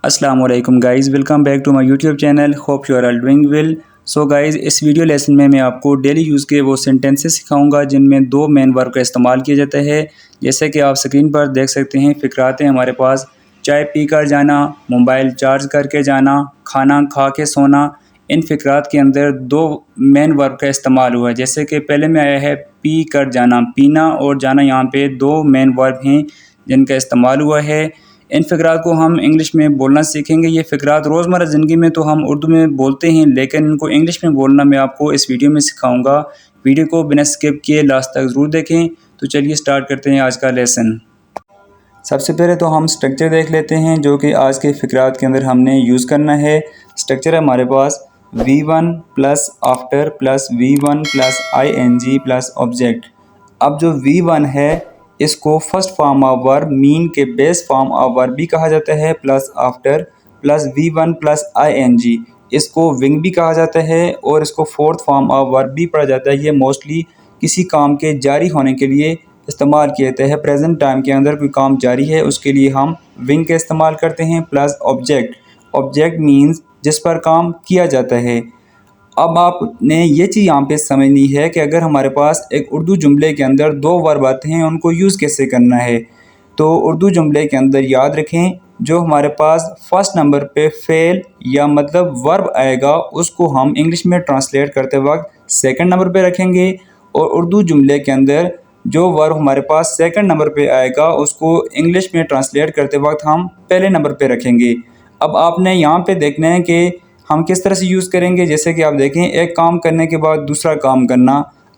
अस्सलाम वालेकुम guys, welcome back to my YouTube channel. Hope you are all doing well. So guys, इस video lesson में मैं आपको डेली यूज़ के वो सेंटेंसेस सिखाऊंगा जिनमें दो मेन वर्ब का इस्तेमाल किया जाता है। जैसे कि आप स्क्रीन पर देख सकते हैं, फ़िक्रात हैं हमारे पास। चाय पी कर जाना, मोबाइल चार्ज करके जाना, खाना खा के सोना। इन फ़िक्रात के अंदर दो मेन वर्ब का इस्तेमाल हुआ है। जैसे कि पहले में आया है पी कर जाना, पीना और जाना, यहाँ पे दो मेन वर्ब हैं जिनका इस्तेमाल हुआ है। इन फ़िक्रात को हम इंग्लिश में बोलना सीखेंगे। ये फ़िक्रात रोज़मर्रा ज़िंदगी में तो हम उर्दू में बोलते हैं, लेकिन इनको इंग्लिश में बोलना मैं आपको इस वीडियो में सिखाऊंगा। वीडियो को बिना स्किप किए लास्ट तक ज़रूर देखें। तो चलिए स्टार्ट करते हैं आज का लेसन। सबसे पहले तो हम स्ट्रक्चर देख लेते हैं जो कि आज के फ़िक्रात के अंदर हमने यूज़ करना है। स्ट्रक्चर है हमारे पास V1 plus after plus V1 plus ING plus object. अब जो V1 है इसको first form of verb mean के बेस फॉर्म ऑफ वर्ब भी कहा जाता है, plus after plus V1 plus ING। इसको विंग भी कहा जाता है और इसको फोर्थ फॉर्म ऑफ वर्ब भी पढ़ा जाता है। ये मोस्टली किसी काम के जारी होने के लिए इस्तेमाल किए जाते हैं। प्रेजेंट टाइम के अंदर कोई काम जारी है उसके लिए हम विंग का इस्तेमाल करते हैं, प्लस ऑब्जेक्ट। ऑब्जेक्ट मीन्स जिस पर काम किया जाता है। अब आपने ये चीज़ यहाँ पे समझनी है कि अगर हमारे पास एक उर्दू जुमले के अंदर दो वर्ब आते हैं उनको यूज़ कैसे करना है। तो उर्दू जुमले के अंदर याद रखें, जो हमारे पास फर्स्ट नंबर पे फेल या मतलब वर्ब आएगा उसको हम इंग्लिश में ट्रांसलेट करते वक्त सेकंड नंबर पे रखेंगे, और उर्दू जुमले के अंदर जो वर्ब हमारे पास सेकंड नंबर पे आएगा उसको इंग्लिश में ट्रांसलेट करते वक्त हम पहले नंबर पे रखेंगे। अब आपने यहाँ पे देखना है कि हम किस तरह से यूज़ करेंगे। जैसे कि आप देखें, एक काम करने के बाद दूसरा काम करना।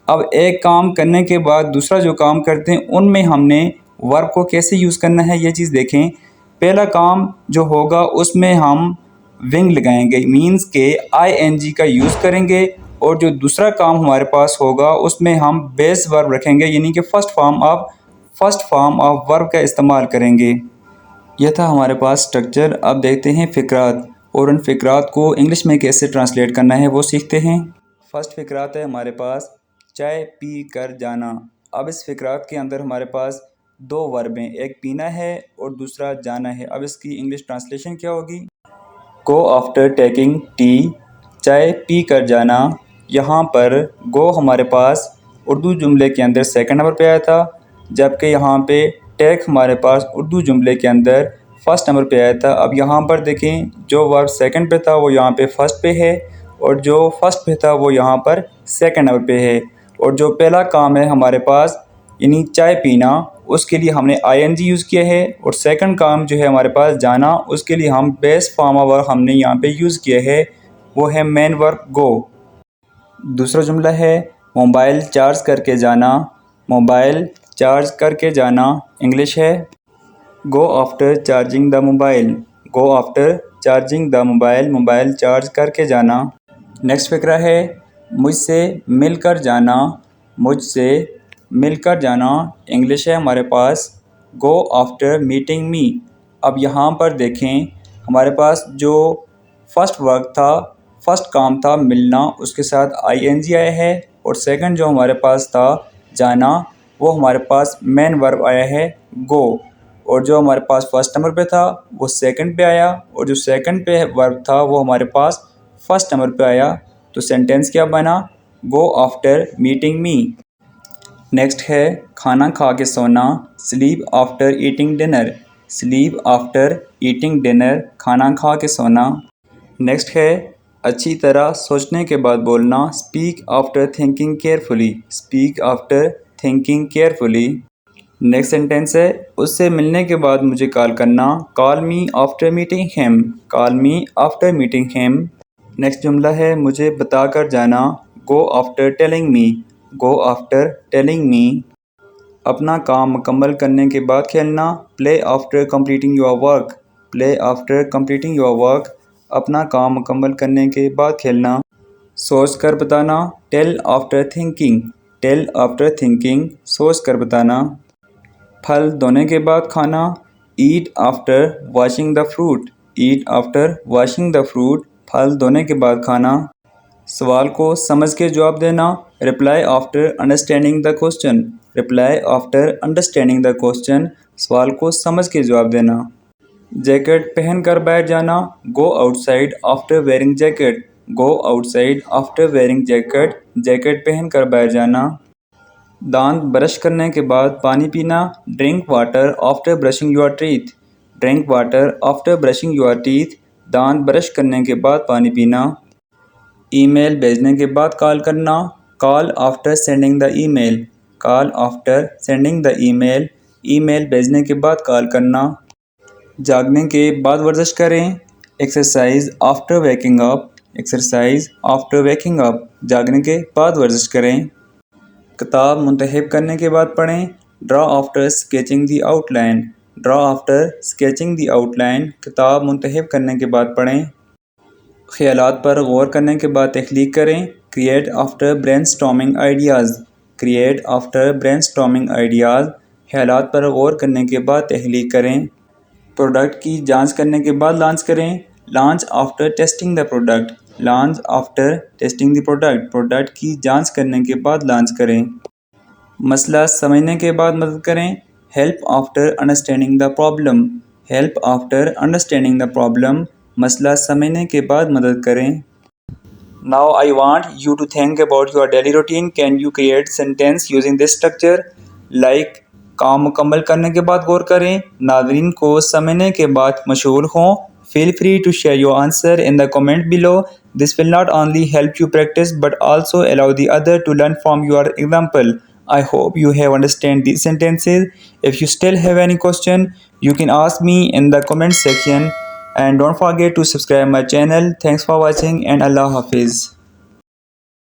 अब एक काम करने के बाद दूसरा जो काम करते हैं उनमें हमने वर्ब को कैसे यूज़ करना है ये चीज़ देखें। पहला काम जो होगा उसमें हम विंग लगाएंगे, मीन्स के ING का यूज़ करेंगे, और जो दूसरा काम हमारे पास होगा उसमें हम बेस वर्ब रखेंगे, यानी कि फर्स्ट फॉर्म ऑफ वर्ब का इस्तेमाल करेंगे। यह था हमारे पास स्ट्रक्चर। अब देखते हैं फ़िक्रात, और उन फ़िक्रात को इंग्लिश में कैसे ट्रांसलेट करना है वो सीखते हैं। फर्स्ट फ़िक्रात है हमारे पास चाय पी कर जाना। अब इस फ़िक्रात के अंदर हमारे पास दो वर्ब हैं, एक पीना है और दूसरा जाना है। अब इसकी इंग्लिश ट्रांसलेशन क्या होगी? गो आफ्टर टेकिंग टी, चाय पी कर जाना। यहाँ पर गो हमारे पास उर्दू जुमले के अंदर सेकंड नंबर पे आया था, जबकि यहाँ पे टेक हमारे पास उर्दू जुमले के अंदर फर्स्ट नंबर पे आया था। अब यहाँ पर देखें, जो वर्ब सेकंड पे था वो यहाँ पे फर्स्ट पे है, और जो फर्स्ट पे था वो यहाँ पर सेकंड नंबर पे है। और जो पहला काम है हमारे पास यानी चाय पीना, उसके लिए हमने ING यूज़ किया है, और सेकंड काम जो है हमारे पास जाना, उसके लिए हम बेस फॉर्म ऑफ वर्ब हमने यहाँ पे यूज़ किया है, वो है मेन वर्ब गो। दूसरा जुमला है मोबाइल चार्ज करके जाना। मोबाइल चार्ज करके जाना इंग्लिश है go after charging the mobile. Go after charging the mobile, mobile charge करके जाना। नेक्स्ट फिक्रा है मुझसे मिलकर जाना। मुझसे मिलकर जाना इंग्लिश है हमारे पास गो आफ्टर मीटिंग मी। अब यहाँ पर देखें, हमारे पास जो फर्स्ट वर्क था, फर्स्ट काम था मिलना, उसके साथ ING आया है, और सेकंड जो हमारे पास था जाना, वो हमारे पास मेन वर्ब आया है गो। और जो हमारे पास फर्स्ट नंबर पे था वो सेकंड पे आया, और जो सेकंड पे वर्ब था वो हमारे पास फर्स्ट नंबर पे आया। तो सेंटेंस क्या बना? गो आफ्टर मीटिंग मी। नेक्स्ट है खाना खा के सोना। Sleep after eating dinner. Sleep after eating dinner, खाना खा के सोना। नेक्स्ट है अच्छी तरह सोचने के बाद बोलना। Speak after thinking carefully. Speak after thinking carefully. Next sentence है उससे मिलने के बाद मुझे कॉल करना। Call me after meeting him. Call me after meeting him. Next जुमला है मुझे बताकर जाना। Go after telling me. Go after telling me. अपना काम मुकम्मल करने के बाद खेलना। Play after completing your work. Play after completing your work, अपना काम मुकम्मल करने के बाद खेलना। सोच कर बताना। Tell after thinking. Tell after thinking, सोच कर बताना। फल धोने के बाद खाना। Eat after washing the fruit. Eat after washing the fruit, फल धोने के बाद खाना। सवाल को समझ के जवाब देना। Reply after understanding the question. Reply after understanding the question, सवाल को समझ के जवाब देना। जैकेट पहन कर बैठ जाना, go outside after wearing jacket, go outside after wearing jacket, jacket पहन कर बैठ जाना। दांत ब्रश करने के बाद पानी पीना, drink water after brushing your teeth, drink water after brushing your teeth, दांत ब्रश करने के बाद पानी पीना। ईमेल भेजने के बाद कॉल करना, call after sending the email, call after sending the email, email भेजने के बाद कॉल करना। जागने के बाद वर्जिश करें, exercise after waking up, exercise after waking up, जागने के बाद वर्जिश करें। किताब मुंतखब करने के बाद पढ़ें, ड्रा आफ्टर स्केचिंग दी आउटलाइन, ड्रा आफ्टर स्केचिंग दी आउटलाइन, किताब मुंतखब करने के बाद पढ़ें। ख्यालात पर गौर करने के बाद तख्लीक करें, create after brainstorming ideas, create after brainstorming ideas, ख्यालात पर गौर करने के बाद तख्लीक करें। प्रोडक्ट की जांच करने के बाद लॉन्च करें, launch after testing the product, launch after testing the product, product की जांच करने के बाद लॉन्च करें। मसला समझने के बाद मदद करें, help after understanding the problem, help after understanding the problem, मसला समझने के बाद मदद करें। Now I want you to think about your daily routine. Can you create sentence using this structure? Like काम मुकम्मल करने के बाद गौर करें, नाज़रीन को समझने के बाद मशगूल हों। Feel free to share your answer in the comment below. This will not only help you practice but also allow the other to learn from your example. I hope you have understand these sentences. If you still have any question, you can ask me in the comment section. And don't forget to subscribe my channel. Thanks for watching and Allah Hafiz.